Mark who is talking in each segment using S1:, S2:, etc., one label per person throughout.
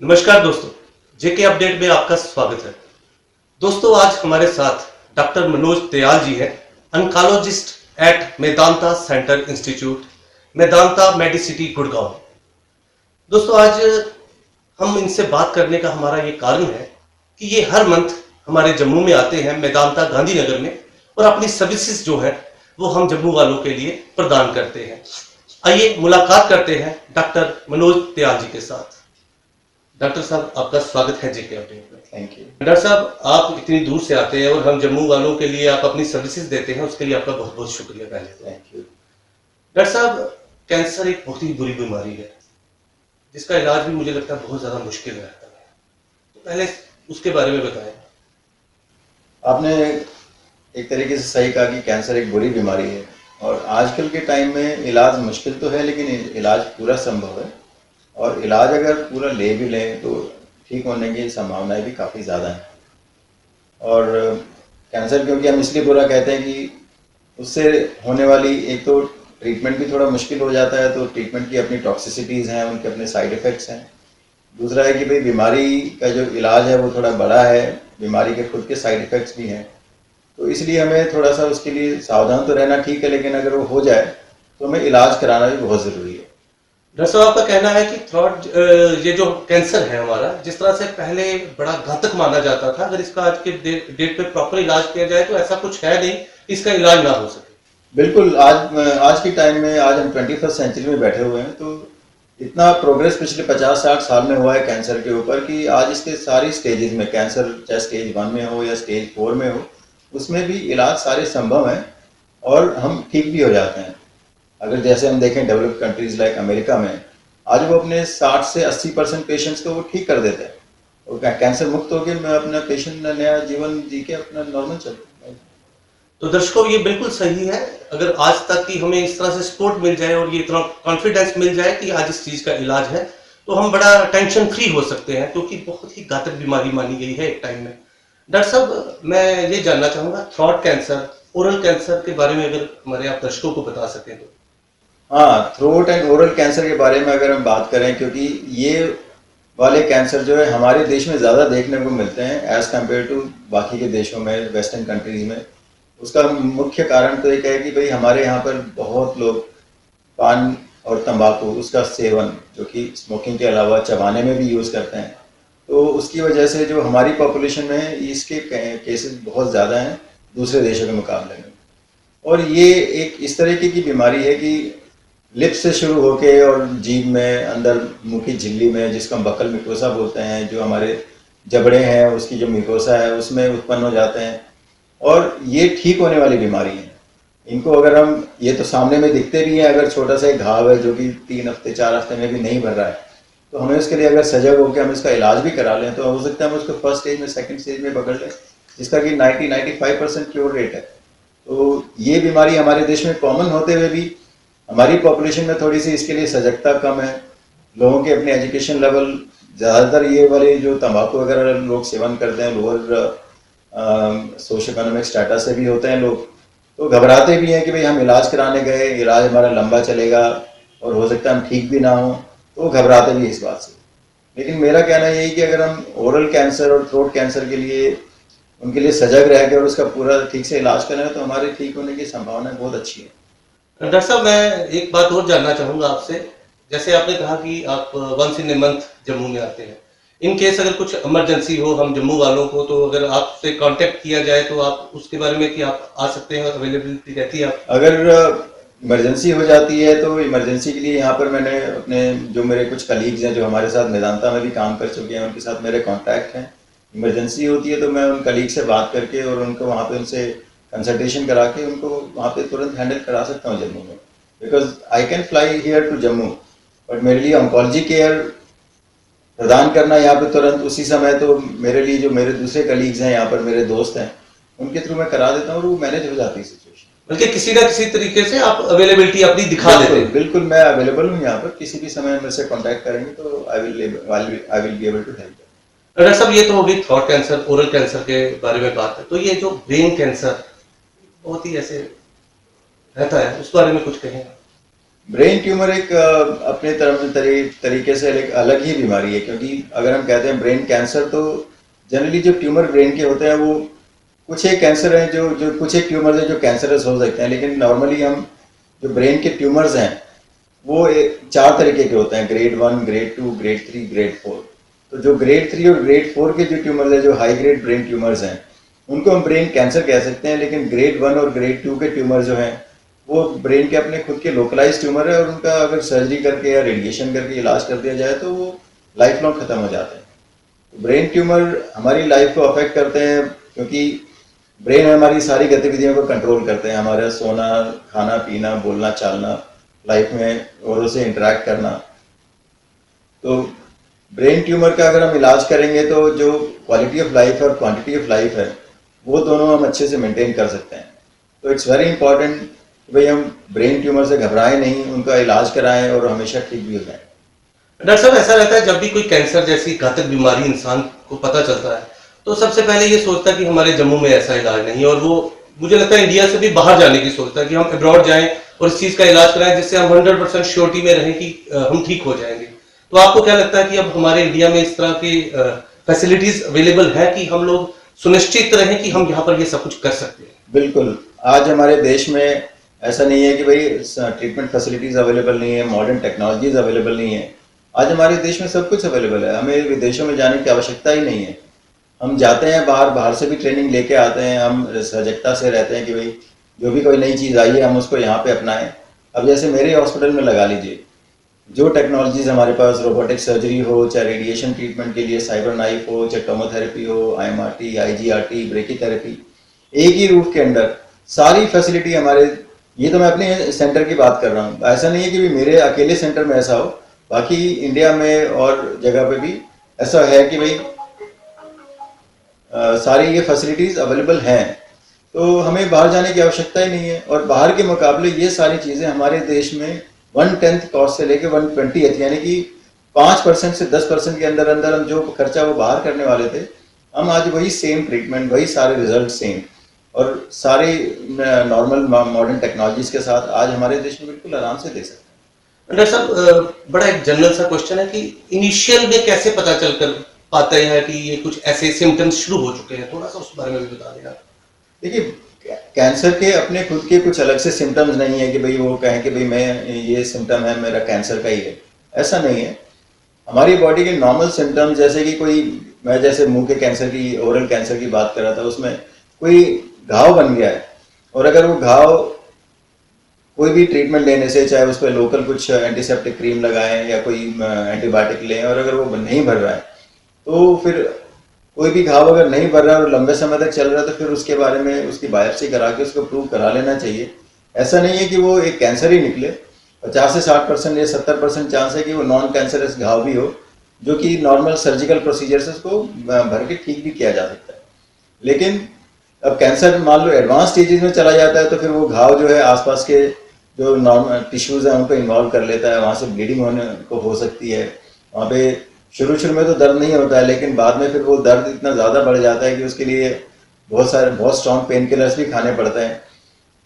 S1: नमस्कार दोस्तों, जेके अपडेट में आपका स्वागत है। दोस्तों, आज हमारे साथ डॉक्टर मनोज दयाल जी हैं, oncologist at Medanta centre institute, Medanta medicity Gurgaon. दोस्तों, आज हम इनसे बात करने का हमारा ये कारण है कि ये हर मंथ हमारे जम्मू में आते हैं, मेदांता गांधीनगर में, और अपनी सर्विसेज जो है वो हम जम्मू वालों के लिए प्रदान करते हैं। आइए मुलाकात करते हैं डॉक्टर मनोज दयाल जी के साथ। डॉक्टर साहब, आपका स्वागत है जेके अपडेट में।
S2: Thank you.
S1: डॉक्टर साहब, आप इतनी दूर से आते हैं और हम जम्मू वालों के लिए आप अपनी सर्विसेज देते हैं, उसके लिए आपका बहुत बहुत शुक्रिया पहले तो।
S2: Thank you.
S1: डॉक्टर साहब, कैंसर एक बहुत ही बुरी बीमारी है जिसका इलाज भी मुझे लगता है बहुत ज़्यादा मुश्किल रहता है, तो पहले उसके बारे में बताएं।
S2: आपने एक तरीके से सही कहा कि कैंसर एक बुरी बीमारी है और आजकल के टाइम में इलाज मुश्किल तो है, लेकिन इलाज पूरा संभव है और इलाज अगर पूरा ले भी लें तो ठीक होने की संभावनाएं भी काफ़ी ज़्यादा हैं। और कैंसर क्योंकि हम इसलिए बुरा कहते हैं कि उससे होने वाली एक तो ट्रीटमेंट भी थोड़ा मुश्किल हो जाता है, तो ट्रीटमेंट की अपनी टॉक्सिसिटीज़ हैं, उनके अपने साइड इफ़ेक्ट्स हैं। दूसरा है कि भाई बीमारी का जो इलाज है वो थोड़ा बड़ा है, बीमारी के खुद के साइड इफ़ेक्ट्स भी हैं, तो इसलिए हमें थोड़ा सा उसके लिए सावधान तो रहना ठीक है, लेकिन अगर वो हो जाए तो हमें इलाज कराना भी बहुत ज़रूरी है।
S1: डॉक्टर साहब, आपका कहना है कि थ्रोट ये जो कैंसर है हमारा, जिस तरह से पहले बड़ा घातक माना जाता था, अगर इसका आज के डेट पे प्रॉपर इलाज किया जाए तो ऐसा कुछ है नहीं इसका इलाज ना हो सके।
S2: बिल्कुल, आज के टाइम में आज हम 21st सेंचुरी में बैठे हुए हैं, तो इतना प्रोग्रेस पिछले 50-60 साल में हुआ है कैंसर के ऊपर कि आज इसके सारी स्टेजेस में, कैंसर चाहे स्टेज 1 में हो या स्टेज 4 में हो, उसमें भी इलाज सारे संभव हैं और हम ठीक भी हो जाते हैं। अगर जैसे हम देखें डेवलप्ड कंट्रीज लाइक अमेरिका में, आज वो अपने 60 से 80% पेशेंट्स को वो ठीक कर देते हैं और कैंसर मुक्त होकर अपना पेशेंट नया जीवन जी के अपना नॉर्मल चलते हैं।
S1: तो दर्शकों, ये बिल्कुल सही है। अगर आज तक की हमें इस तरह से सपोर्ट मिल जाए और ये इतना कॉन्फिडेंस मिल जाए कि आज इस चीज का इलाज है, तो हम बड़ा टेंशन फ्री हो सकते हैं, क्योंकि बहुत ही घातक बीमारी मानी गई है एक टाइम में। डॉक्टर साहब, मैं ये जानना चाहूंगा, थ्रोट कैंसर, ओरल कैंसर के बारे में अगर हमारे आप दर्शकों को बता सकें तो।
S2: हाँ, थ्रोट एंड ओरल कैंसर के बारे में अगर हम बात करें, क्योंकि ये वाले कैंसर जो है हमारे देश में ज़्यादा देखने को मिलते हैं एज़ कम्पेयर टू बाकी के देशों में, वेस्टर्न कंट्रीज़ में। उसका मुख्य कारण तो एक है कि भाई हमारे यहाँ पर बहुत लोग पान और तंबाकू उसका सेवन, जो कि स्मोकिंग के अलावा चबाने में भी यूज़ करते हैं, तो उसकी वजह से जो हमारी पॉपुलेशन में इसके केसेस बहुत ज़्यादा हैं दूसरे देशों के मुकाबले में। और ये एक इस तरीके की बीमारी है कि लिप्स से शुरू होके और जीभ में, अंदर मुंह की झिल्ली में, जिसको हम बकल मिकोसा बोलते हैं, जो हमारे जबड़े हैं उसकी जो मिकोसा है उसमें उत्पन्न हो जाते हैं और ये ठीक होने वाली बीमारी है। इनको अगर हम, ये तो सामने में दिखते भी हैं, अगर छोटा सा एक घाव है जो कि 3 हफ्ते 4 हफ्ते में भी नहीं भर रहा है, तो हमें उसके लिए अगर सजग होकर हम इसका इलाज भी करा लें तो हो सकता है हम उसको फर्स्ट स्टेज में, सेकंड स्टेज में पकड़ लें, जिसका कि 90-95% क्योर रेट है। तो ये बीमारी हमारे देश में कॉमन होते हुए भी हमारी पॉपुलेशन में थोड़ी सी इसके लिए सजगता कम है। लोगों के अपने एजुकेशन लेवल, ज़्यादातर ये वाले जो तंबाकू वगैरह लोग सेवन करते हैं, लोअर सोशो इकोनॉमिक स्टेटस से भी होते हैं लोग, तो घबराते भी हैं कि भाई हम इलाज कराने गए, इलाज हमारा लंबा चलेगा और हो सकता है हम ठीक भी ना हो, तो घबराते भी इस बात से। लेकिन मेरा कहना यही कि अगर हम ओरल कैंसर और थ्रोट कैंसर के लिए, उनके लिए सजग रह के और उसका पूरा ठीक से इलाज करें तो हमारे ठीक होने की संभावना बहुत अच्छी है।
S1: डॉक्टर साहब, मैं एक बात और जानना चाहूंगा आपसे। जैसे आपने कहा कि आप once in a month Jammu में आते हैं, इन केस अगर कुछ इमरजेंसी हो हम जम्मू वालों को, तो अगर आपसे कांटेक्ट किया जाए तो आप उसके बारे में कि आप आ सकते हैं, अवेलेबिलिटी रहती है आप?
S2: अगर इमरजेंसी हो जाती है तो इमरजेंसी के लिए यहाँ पर मैंने अपने, जो मेरे कुछ कलीग्स हैं जो हमारे साथ मेदांता में भी काम कर चुके हैं, उनके साथ मेरे कॉन्टैक्ट हैं। इमरजेंसी होती है तो मैं उन कलीग से बात करके और उनको वहाँ पे उनसे कंसल्टेशन करा के उनको वहाँ पे तुरंत हैंडल करा सकता हूँ जम्मू में, because I can fly here to Jammu, but मेरे लिए ऑन्कोलॉजी केयर प्रदान करना यहाँ पे तुरंत उसी समय, तो मेरे लिए जो मेरे दूसरे कलीग्स हैं यहाँ पर, मेरे दोस्त हैं, उनके थ्रू मैं करा देता हूँ और वो मैनेज हो जाती है सिचुएशन।
S1: बल्कि किसी ना किसी तरीके से आप अवेलेबिलिटी अपनी दिखा देते हैं।
S2: बिल्कुल, मैं अवेलेबल हूँ यहाँ पर, किसी भी समय मेरे से कॉन्टैक्ट करेंगे तो I will be able to help.
S1: Doctor साहब, ये तो होगी थ्रोट कैंसर, ओरल कैंसर के बारे में बात है, तो ये जो ब्रेन कैंसर बहुत ही ऐसे रहता है, उस बारे में कुछ कहें?
S2: ब्रेन ट्यूमर एक अपने तरीके से एक अलग ही बीमारी है, क्योंकि अगर हम कहते हैं ब्रेन कैंसर, तो जनरली जो ट्यूमर ब्रेन के होते हैं वो कुछ एक कैंसर हैं जो जो कुछ एक ट्यूमर है जो कैंसरस हो सकते हैं, लेकिन नॉर्मली हम जो ब्रेन के ट्यूमर्स हैं वो चार तरीके के होते हैं: ग्रेड 1, ग्रेड 2, ग्रेड 3, ग्रेड 4। तो जो ग्रेड 3 और ग्रेड 4 के जो ट्यूमर्स हैं, जो हाई ग्रेड ब्रेन ट्यूमर्स हैं, उनको हम ब्रेन कैंसर कह सकते हैं। लेकिन ग्रेड 1 और ग्रेड 2 के ट्यूमर जो हैं वो ब्रेन के अपने खुद के लोकलाइज ट्यूमर है, और उनका अगर सर्जरी करके या रेडिएशन करके इलाज कर दिया जाए तो वो लाइफ लॉन्ग खत्म हो जाते हैं। ब्रेन ट्यूमर हमारी लाइफ को अफेक्ट करते हैं, क्योंकि ब्रेन हमारी सारी गतिविधियों को कंट्रोल करते हैं, हमारा सोना, खाना पीना, बोलना चालना, लाइफ में औरों से इंटरेक्ट करना। तो ब्रेन ट्यूमर का अगर हम इलाज करेंगे तो जो क्वालिटी ऑफ लाइफ और क्वांटिटी ऑफ लाइफ है वो दोनों हम अच्छे से मेंटेन कर सकते हैं। तो इट्स वेरी इंपॉर्टेंट कि भाई हम ब्रेन ट्यूमर से घबराएं नहीं, उनका इलाज कराएं और हमेशा ठीक भी हो जाएं।
S1: डॉक्टर साहब, ऐसा रहता है जब भी कोई कैंसर जैसी घातक बीमारी इंसान को पता चलता है तो सबसे पहले ये सोचता है कि हमारे जम्मू में ऐसा इलाज नहीं है, और वो मुझे लगता है इंडिया से भी बाहर जाने की सोचता है कि हम अब्रॉड जाएं और इस चीज का इलाज कराएं जिससे हम 100% श्योरिटी में रहें कि हम ठीक हो जाएंगे। तो आपको क्या लगता है कि अब हमारे इंडिया में इस तरह की फैसिलिटीज अवेलेबल है कि हम लोग सुनिश्चित रहें कि हम यहाँ पर ये सब कुछ कर सकते हैं?
S2: बिल्कुल, आज हमारे देश में ऐसा नहीं है कि भाई ट्रीटमेंट फैसिलिटीज अवेलेबल नहीं है, मॉडर्न टेक्नोलॉजीज अवेलेबल नहीं है। आज हमारे देश में सब कुछ अवेलेबल है, हमें विदेशों में जाने की आवश्यकता ही नहीं है। हम जाते हैं बाहर से भी ट्रेनिंग लेके आते हैं, हम सजगता से रहते हैं कि भाई जो भी कोई नई चीज़ आई है हम उसको यहाँ पे अपनाएं। अब जैसे मेरे हॉस्पिटल में लगा लीजिए, जो टेक्नोलॉजीज हमारे पास, रोबोटिक सर्जरी हो, चाहे रेडिएशन ट्रीटमेंट के लिए साइबर नाइफ हो, चाहे टोमोथेरेपी हो, IMRT, IGRT, ब्रेकीथेरेपी, एक ही रूफ के अंदर सारी फैसिलिटी हमारे। ये तो मैं अपने सेंटर की बात कर रहा हूँ, ऐसा नहीं है कि मेरे अकेले सेंटर में ऐसा हो, बाकी इंडिया में और जगह पे भी ऐसा है कि भाई सारी ये फैसिलिटीज अवेलेबल हैं। तो हमें बाहर जाने की आवश्यकता ही नहीं है, और बाहर के मुकाबले ये सारी चीज़ें हमारे देश में 1/10 कॉस्ट से लेके 1/20, यानी कि 5% से 10% के अंदर अंदर हम जो खर्चा वो बाहर करने वाले थे, हम आज वही सेम ट्रीटमेंट, वही सारे रिजल्ट सेम और सारे नॉर्मल मॉडर्न टेक्नोलॉजीज के साथ आज हमारे देश में बिल्कुल आराम से दे सकते हैं।
S1: डॉक्टर साहब, बड़ा एक जनरल सा क्वेश्चन है कि इनिशियल में कैसे पता चलकर पाता है कि ये कुछ ऐसे सिम्टम्स शुरू हो चुके हैं? थोड़ा सा उस बारे में भी बता दें आप।
S2: देखिए, कैंसर के अपने खुद के कुछ अलग से सिम्टम्स नहीं है कि भाई वो कहें कि भाई मैं ये सिम्टम है मेरा कैंसर का ही है, ऐसा नहीं है। हमारी बॉडी के नॉर्मल सिम्टम्स, जैसे कि कोई, मैं जैसे मुंह के कैंसर की, ओरल कैंसर की बात कर रहा था, उसमें कोई घाव बन गया है, और अगर वो घाव कोई भी ट्रीटमेंट लेने से, चाहे उस पर लोकल कुछ एंटीसेप्टिक क्रीम लगाएं या कोई एंटीबायोटिक लें, और अगर वो नहीं भर रहा है, तो फिर कोई भी घाव अगर नहीं भर रहा है और लंबे समय तक चल रहा है, तो फिर उसके बारे में उसकी बायोप्सी करा के उसको प्रूव करा लेना चाहिए। ऐसा नहीं है कि वो एक कैंसर ही निकले, 50 से 60% या 70% चांस है कि वो नॉन कैंसरस घाव भी हो, जो कि नॉर्मल सर्जिकल प्रोसीजर से उसको भर के ठीक भी किया जा सकता है। लेकिन अब कैंसर मान लो एडवांस स्टेजेस में चला जाता है, तो फिर वो घाव जो है आसपास के जो नॉर्मल टिश्यूज हैं उनको इन्वॉल्व कर लेता है, वहाँ से ब्लीडिंग होने को हो सकती है। वहाँ पे शुरू में तो दर्द नहीं होता है, लेकिन बाद में फिर वो दर्द इतना ज़्यादा बढ़ जाता है कि उसके लिए बहुत स्ट्रॉन्ग पेन किलर्स भी खाने पड़ते हैं।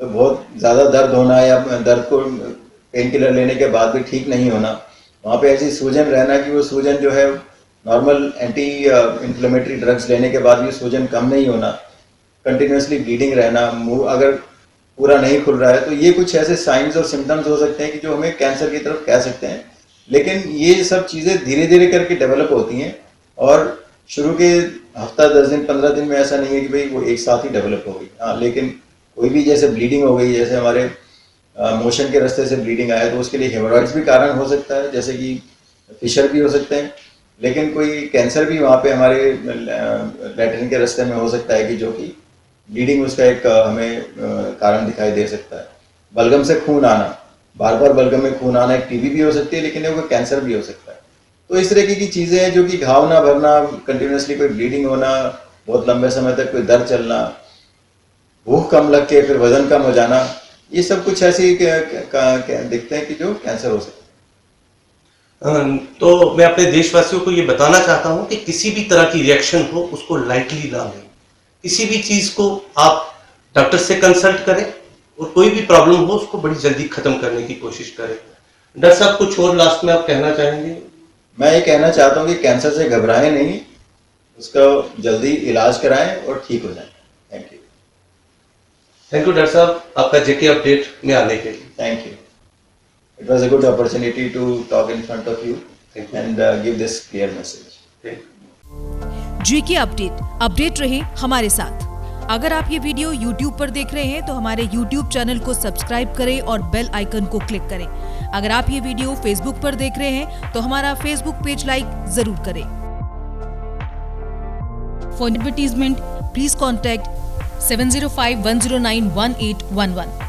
S2: तो बहुत ज़्यादा दर्द होना या दर्द को पेन किलर लेने के बाद भी ठीक नहीं होना, वहाँ पे ऐसी सूजन रहना कि वो सूजन जो है नॉर्मल एंटी इन्फ्लेमेटरी ड्रग्स लेने के बाद भी सूजन कम नहीं होना, कंटिन्यूसली ब्लीडिंग रहना, मुंह अगर पूरा नहीं खुल रहा है, तो ये कुछ ऐसे साइंस और सिम्टम्स हो सकते हैं कि जो हमें कैंसर की तरफ कह सकते हैं। लेकिन ये सब चीज़ें धीरे धीरे करके डेवलप होती हैं, और शुरू के हफ्ता 10 दिन 15 दिन में ऐसा नहीं है कि भाई वो एक साथ ही डेवलप हो गई। हाँ, लेकिन कोई भी जैसे ब्लीडिंग हो गई, जैसे हमारे मोशन के रास्ते से ब्लीडिंग आया, तो उसके लिए हेमोरॉइड्स भी कारण हो सकता है, जैसे कि फिशर भी हो सकते हैं। लेकिन कोई कैंसर भी वहाँ पे हमारे लैट्रिन के रास्ते में हो सकता है कि जो कि ब्लीडिंग उसका एक हमें कारण दिखाई दे सकता है। बलगम से खून आना, बार बार बलगम में खून आना एक टीबी भी हो सकती है, लेकिन वो कैंसर भी हो सकता है। तो इस तरह की चीज़ें हैं जो कि घाव ना भरना, कंटिन्यूसली कोई ब्लीडिंग होना, बहुत लंबे समय तक कोई दर्द चलना, भूख कम लग के फिर वजन कम हो जाना, ये सब कुछ ऐसे दिखते हैं कि जो कैंसर हो सकता है।
S1: तो मैं अपने देशवासियों को ये बताना चाहता हूँ कि किसी भी तरह की रिएक्शन हो उसको लाइटली ना लें। किसी भी चीज को आप डॉक्टर से कंसल्ट करें, और कोई भी प्रॉब्लम हो उसको बड़ी जल्दी खत्म करने की कोशिश करें। डॉक्टर साहब, कुछ और लास्ट में आप कहना चाहेंगे?
S2: मैं ये कहना चाहता हूँ कि कैंसर से घबराएं नहीं, उसका जल्दी इलाज कराएं और ठीक हो जाएं। Thank you.
S1: Thank you doctor साहब, आपका जेके अपडेट में आने के लिए।
S2: Thank you. It was a good opportunity to talk in front of you
S1: Thank you.
S2: and give this clear message.
S1: Thank you.
S3: GK update रहे हमारे साथ। अगर आप ये वीडियो YouTube पर देख रहे हैं तो हमारे YouTube चैनल को सब्सक्राइब करें और बेल आइकन को क्लिक करें। अगर आप ये वीडियो Facebook पर देख रहे हैं तो हमारा Facebook पेज लाइक जरूर करें। For advertisement please contact 7051091811।